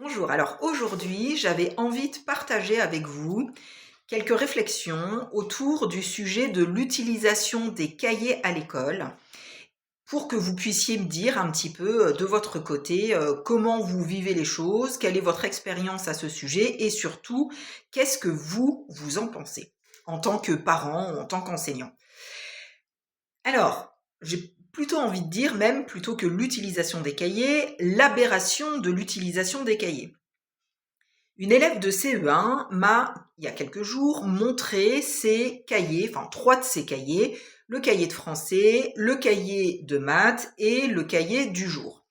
Bonjour, alors aujourd'hui, j'avais envie de partager avec vous quelques réflexions autour du sujet de l'utilisation des cahiers à l'école pour que vous puissiez me dire un petit peu de votre côté comment vous vivez les choses, quelle est votre expérience à ce sujet et surtout, qu'est-ce que vous en pensez en tant que parent ou en tant qu'enseignant. Alors, j'ai plutôt envie de dire même, plutôt que l'utilisation des cahiers, l'aberration de l'utilisation des cahiers. Une élève de CE1 m'a, il y a quelques jours, montré ses cahiers, enfin 3 de ses cahiers, le cahier de français, le cahier de maths et le cahier du jour.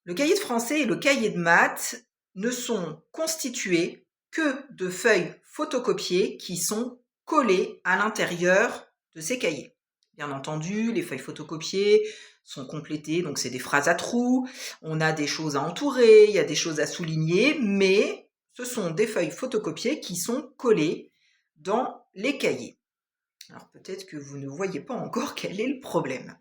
Le cahier de français et le cahier de maths ne sont constitués que de feuilles photocopiées qui sont collées à l'intérieur de ces cahiers. Bien entendu, les feuilles photocopiées sont complétées, donc c'est des phrases à trous, on a des choses à entourer, il y a des choses à souligner, mais ce sont des feuilles photocopiées qui sont collées dans les cahiers. Alors peut-être que vous ne voyez pas encore quel est le problème.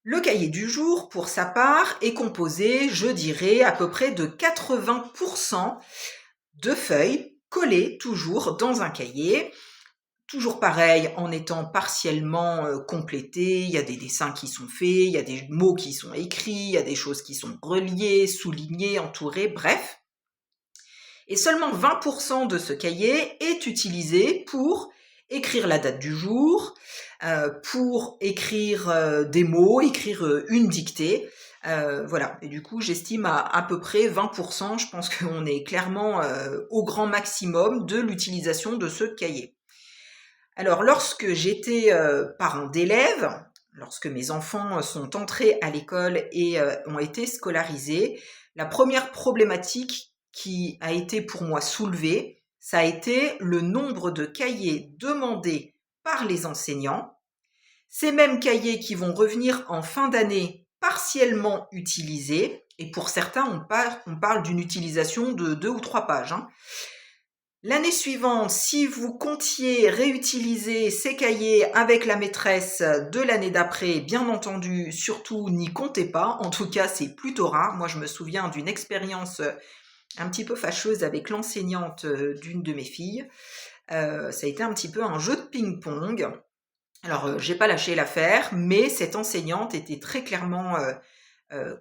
Le cahier du jour, pour sa part, est composé, je dirais, à peu près de 80% de feuilles collées toujours dans un cahier. Toujours pareil, en étant partiellement complété, il y a des dessins qui sont faits, il y a des mots qui sont écrits, il y a des choses qui sont reliées, soulignées, entourées, bref. Et seulement 20% de ce cahier est utilisé pour écrire la date du jour, pour écrire des mots, écrire une dictée. Voilà, et du coup j'estime à peu près 20%, je pense qu'on est clairement au grand maximum de l'utilisation de ce cahier. Alors lorsque j'étais parent d'élèves, lorsque mes enfants sont entrés à l'école et ont été scolarisés, la première problématique qui a été pour moi soulevée, ça a été le nombre de cahiers demandés par les enseignants. Ces mêmes cahiers qui vont revenir en fin d'année partiellement utilisés, et pour certains on parle d'une utilisation de 2 ou 3 pages. L'année suivante, si vous comptiez réutiliser ces cahiers avec la maîtresse de l'année d'après, bien entendu, surtout n'y comptez pas. En tout cas, c'est plutôt rare. Moi, je me souviens d'une expérience un petit peu fâcheuse avec l'enseignante d'une de mes filles. Ça a été un petit peu un jeu de ping-pong. Alors, j'ai pas lâché l'affaire, mais cette enseignante était très clairement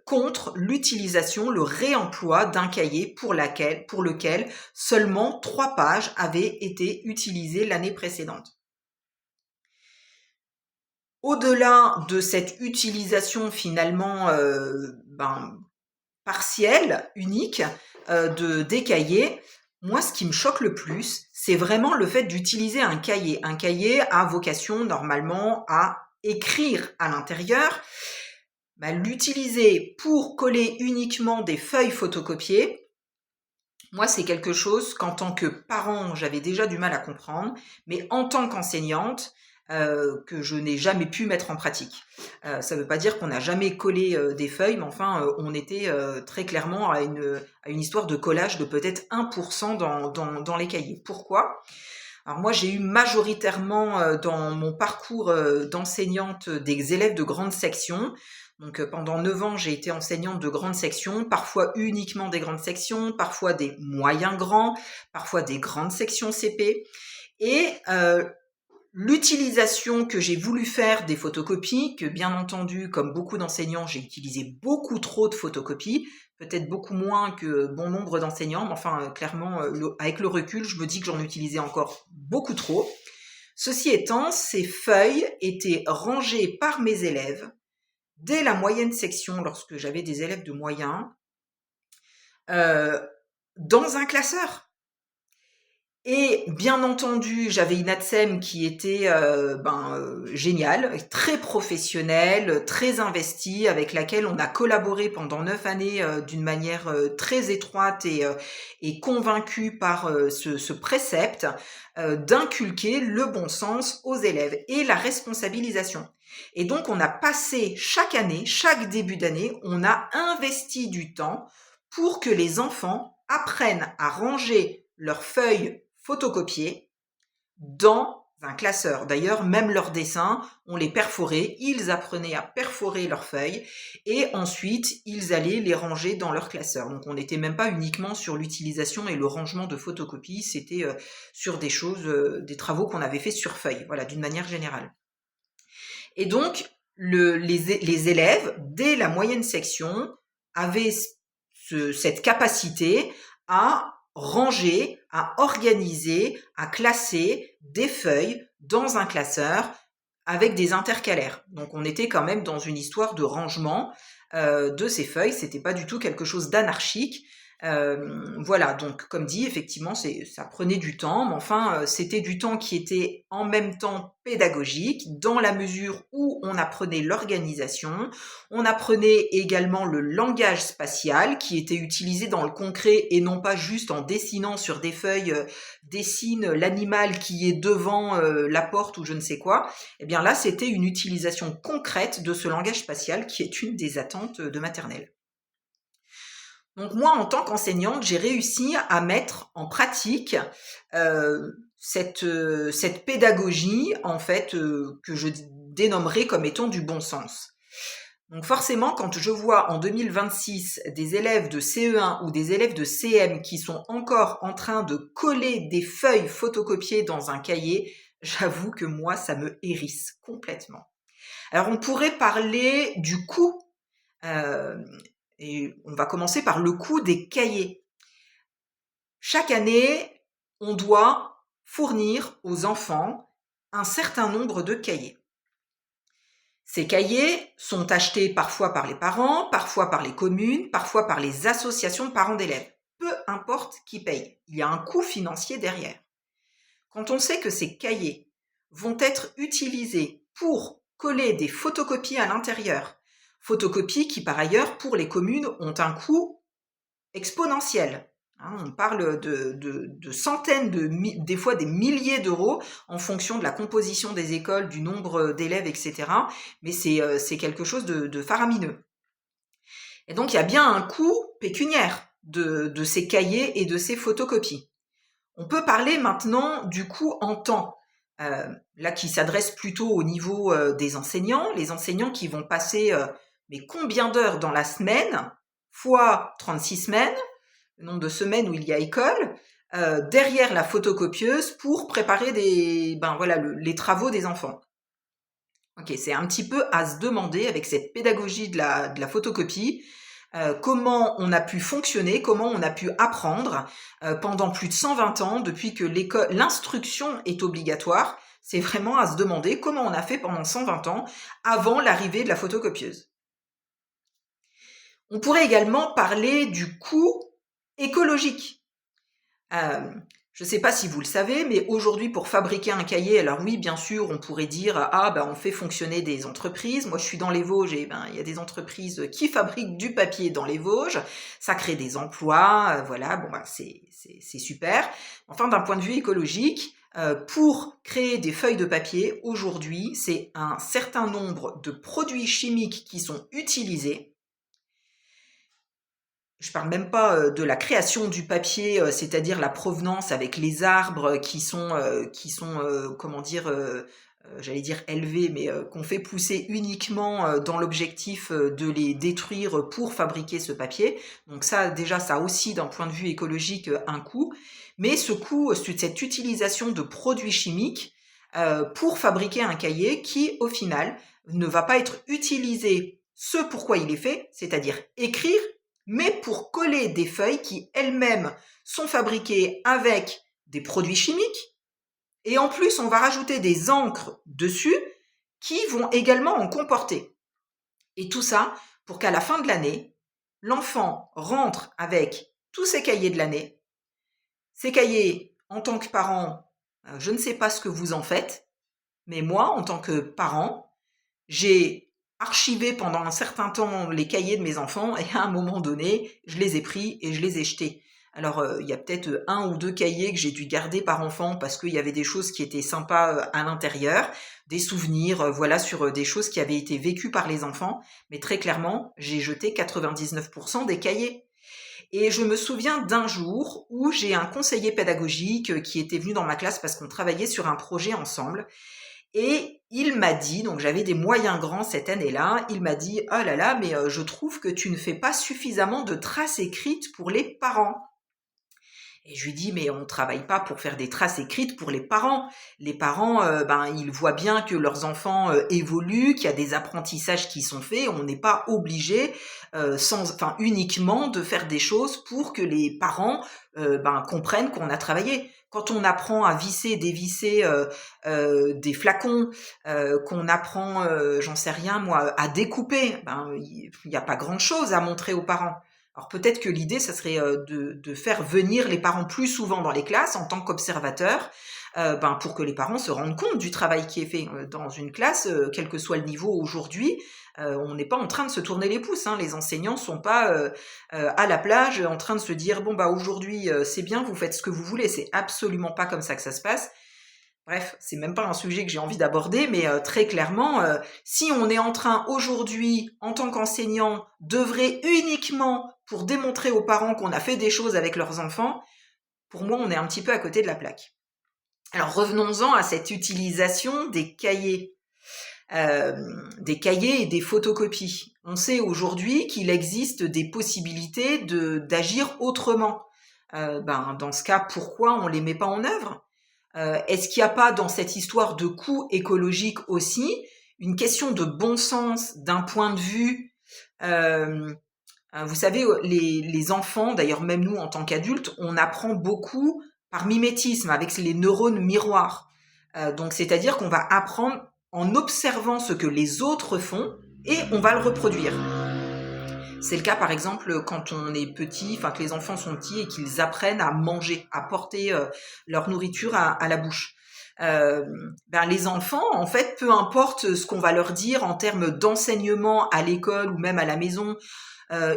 contre l'utilisation, le réemploi d'un cahier pour lequel seulement 3 pages avaient été utilisées l'année précédente. Au-delà de cette utilisation finalement partielle, unique, des cahiers, moi ce qui me choque le plus, c'est vraiment le fait d'utiliser un cahier. Un cahier a vocation normalement à écrire à l'intérieur. L'utiliser pour coller uniquement des feuilles photocopiées, moi, c'est quelque chose qu'en tant que parent, j'avais déjà du mal à comprendre, mais en tant qu'enseignante, que je n'ai jamais pu mettre en pratique. Ça ne veut pas dire qu'on n'a jamais collé des feuilles, mais enfin, on était très clairement à une histoire de collage de peut-être 1% dans les cahiers. Pourquoi ? Alors moi, j'ai eu majoritairement dans mon parcours d'enseignante des élèves de grande section. Donc pendant 9 ans, j'ai été enseignante de grande section, parfois uniquement des grandes sections, parfois des moyens grands, parfois des grandes sections CP. Et l'utilisation que j'ai voulu faire des photocopies, que bien entendu, comme beaucoup d'enseignants, j'ai utilisé beaucoup trop de photocopies, peut-être beaucoup moins que bon nombre d'enseignants, mais enfin, clairement, avec le recul, je me dis que j'en utilisais encore beaucoup trop. Ceci étant, ces feuilles étaient rangées par mes élèves dès la moyenne section, lorsque j'avais des élèves de moyen, dans un classeur. Et bien entendu, j'avais une ATSEM qui était géniale, très professionnelle, très investie, avec laquelle on a collaboré pendant 9 années d'une manière très étroite et convaincue par ce précepte d'inculquer le bon sens aux élèves et la responsabilisation. Et donc, on a passé chaque année, chaque début d'année, on a investi du temps pour que les enfants apprennent à ranger leurs feuilles photocopiées dans un classeur. D'ailleurs, même leurs dessins, on les perforait, ils apprenaient à perforer leurs feuilles et ensuite, ils allaient les ranger dans leur classeur. Donc, on n'était même pas uniquement sur l'utilisation et le rangement de photocopies, c'était sur des choses, des travaux qu'on avait fait sur feuille, voilà, d'une manière générale. Et donc, les élèves, dès la moyenne section, avaient cette capacité à ranger, à organiser, à classer des feuilles dans un classeur avec des intercalaires. Donc on était quand même dans une histoire de rangement de ces feuilles, c'était pas du tout quelque chose d'anarchique. Voilà, donc comme dit, effectivement, ça prenait du temps, mais enfin, c'était du temps qui était en même temps pédagogique, dans la mesure où on apprenait l'organisation, on apprenait également le langage spatial qui était utilisé dans le concret et non pas juste en dessinant sur des feuilles, dessine l'animal qui est devant la porte ou je ne sais quoi. Eh bien là, c'était une utilisation concrète de ce langage spatial qui est une des attentes de maternelle. Donc moi, en tant qu'enseignante, j'ai réussi à mettre en pratique cette pédagogie, en fait, que je dénommerai comme étant du bon sens. Donc forcément, quand je vois en 2026 des élèves de CE1 ou des élèves de CM qui sont encore en train de coller des feuilles photocopiées dans un cahier, j'avoue que moi, ça me hérisse complètement. Alors on pourrait parler du coût. Et on va commencer par le coût des cahiers. Chaque année, on doit fournir aux enfants un certain nombre de cahiers. Ces cahiers sont achetés parfois par les parents, parfois par les communes, parfois par les associations de parents d'élèves. Peu importe qui paye, il y a un coût financier derrière. Quand on sait que ces cahiers vont être utilisés pour coller des photocopies à l'intérieur, photocopies qui, par ailleurs, pour les communes, ont un coût exponentiel. On parle de centaines, des fois des milliers d'euros en fonction de la composition des écoles, du nombre d'élèves, etc. Mais c'est quelque chose de faramineux. Et donc, il y a bien un coût pécuniaire de ces cahiers et de ces photocopies. On peut parler maintenant du coût en temps. Là qui s'adresse plutôt au niveau des enseignants, les enseignants qui vont passer mais combien d'heures dans la semaine, fois 36 semaines, le nombre de semaines où il y a école, derrière la photocopieuse pour préparer les travaux des enfants. Ok, c'est un petit peu à se demander avec cette pédagogie de la photocopie, comment on a pu fonctionner, comment on a pu apprendre pendant plus de 120 ans, depuis que l'instruction est obligatoire. C'est vraiment à se demander comment on a fait pendant 120 ans avant l'arrivée de la photocopieuse. On pourrait également parler du coût écologique. Je ne sais pas si vous le savez, mais aujourd'hui, pour fabriquer un cahier, alors oui, bien sûr, on pourrait dire on fait fonctionner des entreprises. Moi, je suis dans les Vosges et il y a des entreprises qui fabriquent du papier dans les Vosges. Ça crée des emplois, c'est super. Enfin, d'un point de vue écologique, pour créer des feuilles de papier, aujourd'hui, c'est un certain nombre de produits chimiques qui sont utilisés. Je parle même pas de la création du papier, c'est-à-dire la provenance avec les arbres qui sont j'allais dire élevés, mais qu'on fait pousser uniquement dans l'objectif de les détruire pour fabriquer ce papier. Donc ça, déjà, ça a aussi, d'un point de vue écologique, un coût. Mais ce coût, cette utilisation de produits chimiques pour fabriquer un cahier qui, au final, ne va pas être utilisé ce pourquoi il est fait, c'est-à-dire écrire, mais pour coller des feuilles qui elles-mêmes sont fabriquées avec des produits chimiques. Et en plus, on va rajouter des encres dessus qui vont également en comporter. Et tout ça pour qu'à la fin de l'année, l'enfant rentre avec tous ses cahiers de l'année. Ces cahiers, en tant que parent, je ne sais pas ce que vous en faites, mais moi, en tant que parent, j'ai archivé pendant un certain temps les cahiers de mes enfants et à un moment donné, je les ai pris et je les ai jetés. Alors, il y a peut-être 1 ou 2 cahiers que j'ai dû garder par enfant parce qu'il y avait des choses qui étaient sympas à l'intérieur, des souvenirs, sur des choses qui avaient été vécues par les enfants. Mais très clairement, j'ai jeté 99% des cahiers. Et je me souviens d'un jour où j'ai un conseiller pédagogique qui était venu dans ma classe parce qu'on travaillait sur un projet ensemble. Et il m'a dit, donc j'avais des moyens grands cette année-là, il m'a dit: «Oh là là, mais je trouve que tu ne fais pas suffisamment de traces écrites pour les parents». Et je lui dis: «Mais on travaille pas pour faire des traces écrites pour les parents. Les parents, ils voient bien que leurs enfants, évoluent, qu'il y a des apprentissages qui sont faits. On n'est pas obligé, uniquement de faire des choses pour que les parents, comprennent qu'on a travaillé. Quand on apprend à visser, dévisser, des flacons, qu'on apprend, j'en sais rien moi, à découper, il y a pas grand-chose à montrer aux parents. Alors peut-être que l'idée, ça serait de faire venir les parents plus souvent dans les classes en tant qu'observateurs, pour que les parents se rendent compte du travail qui est fait dans une classe, quel que soit le niveau aujourd'hui. On n'est pas en train de se tourner les pouces, hein. Les enseignants sont pas à la plage en train de se dire bon aujourd'hui c'est bien, vous faites ce que vous voulez. C'est absolument pas comme ça que ça se passe. Bref, c'est même pas un sujet que j'ai envie d'aborder, mais très clairement, si on est en train aujourd'hui, en tant qu'enseignant, d'œuvrer uniquement pour démontrer aux parents qu'on a fait des choses avec leurs enfants, pour moi, on est un petit peu à côté de la plaque. Alors revenons-en à cette utilisation des cahiers et des photocopies. On sait aujourd'hui qu'il existe des possibilités d'agir autrement. Dans ce cas, pourquoi on les met pas en œuvre? Est-ce qu'il n'y a pas dans cette histoire de coût écologique aussi une question de bon sens d'un point de vue vous savez, les enfants, d'ailleurs même nous en tant qu'adultes, on apprend beaucoup par mimétisme avec les neurones miroirs. Donc c'est-à-dire qu'on va apprendre en observant ce que les autres font et on va le reproduire. C'est le cas par exemple quand on est petit, que les enfants sont petits et qu'ils apprennent à manger, à porter leur nourriture à la bouche. Les enfants, en fait, peu importe ce qu'on va leur dire en termes d'enseignement à l'école ou même à la maison,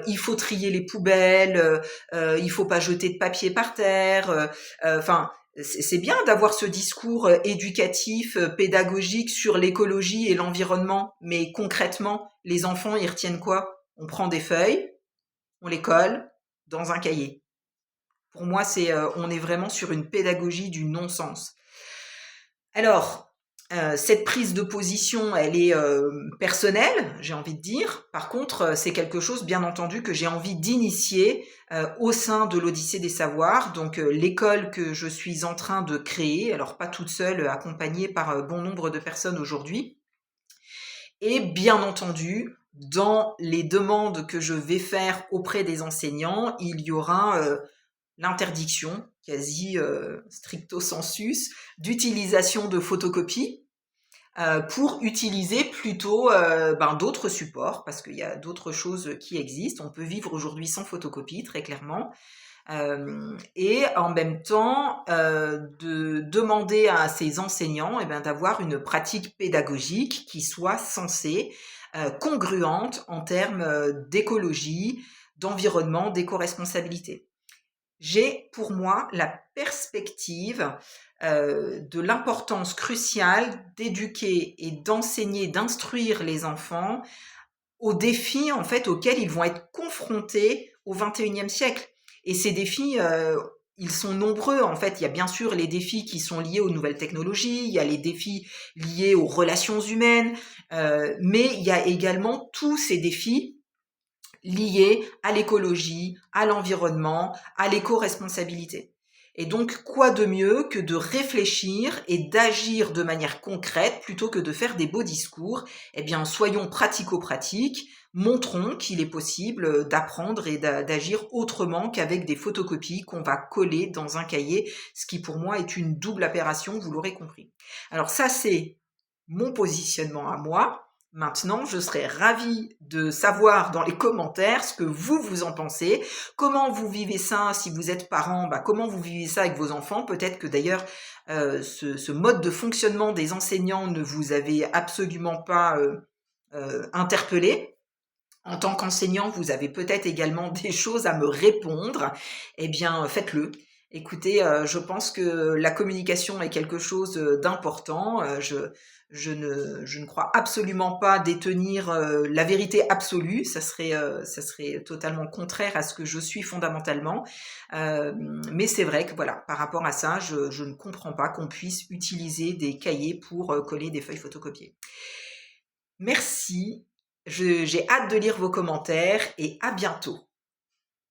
il faut trier les poubelles, il faut pas jeter de papier par terre. C'est bien d'avoir ce discours éducatif, pédagogique sur l'écologie et l'environnement, mais concrètement, les enfants, ils retiennent quoi? On prend des feuilles, on les colle dans un cahier. Pour moi, on est vraiment sur une pédagogie du non-sens. Alors, cette prise de position, elle est personnelle, j'ai envie de dire. Par contre, c'est quelque chose, bien entendu, que j'ai envie d'initier au sein de l'Odyssée des Savoirs, donc l'école que je suis en train de créer, alors pas toute seule, accompagnée par bon nombre de personnes aujourd'hui. Et bien entendu, dans les demandes que je vais faire auprès des enseignants, il y aura l'interdiction, quasi stricto sensus, d'utilisation de photocopies pour utiliser plutôt d'autres supports, parce qu'il y a d'autres choses qui existent. On peut vivre aujourd'hui sans photocopie, très clairement. Et en même temps, de demander à ces enseignants d'avoir une pratique pédagogique qui soit sensée, congruente en termes d'écologie, d'environnement, d'éco-responsabilité. J'ai pour moi la perspective de l'importance cruciale d'éduquer et d'enseigner, d'instruire les enfants aux défis en fait auxquels ils vont être confrontés au XXIe siècle. Et ces défis, ils sont nombreux. En fait, il y a bien sûr les défis qui sont liés aux nouvelles technologies, il y a les défis liés aux relations humaines, mais il y a également tous ces défis liés à l'écologie, à l'environnement, à l'éco-responsabilité. Et donc, quoi de mieux que de réfléchir et d'agir de manière concrète plutôt que de faire des beaux discours? Soyons pratico-pratiques, montrons qu'il est possible d'apprendre et d'agir autrement qu'avec des photocopies qu'on va coller dans un cahier, ce qui pour moi est une double aberration, vous l'aurez compris. Alors ça, c'est mon positionnement à moi. Maintenant, je serais ravie de savoir dans les commentaires ce que vous en pensez, comment vous vivez ça si vous êtes parent, comment vous vivez ça avec vos enfants. Peut-être que d'ailleurs, ce mode de fonctionnement des enseignants ne vous avait absolument pas interpellé. En tant qu'enseignant, vous avez peut-être également des choses à me répondre. Faites-le. Écoutez, je pense que la communication est quelque chose, d'important. Je ne crois absolument pas détenir, la vérité absolue. Ça serait totalement contraire à ce que je suis fondamentalement. Mais c'est vrai que voilà, par rapport à ça, je ne comprends pas qu'on puisse utiliser des cahiers pour, coller des feuilles photocopiées. Merci, j'ai hâte de lire vos commentaires et à bientôt.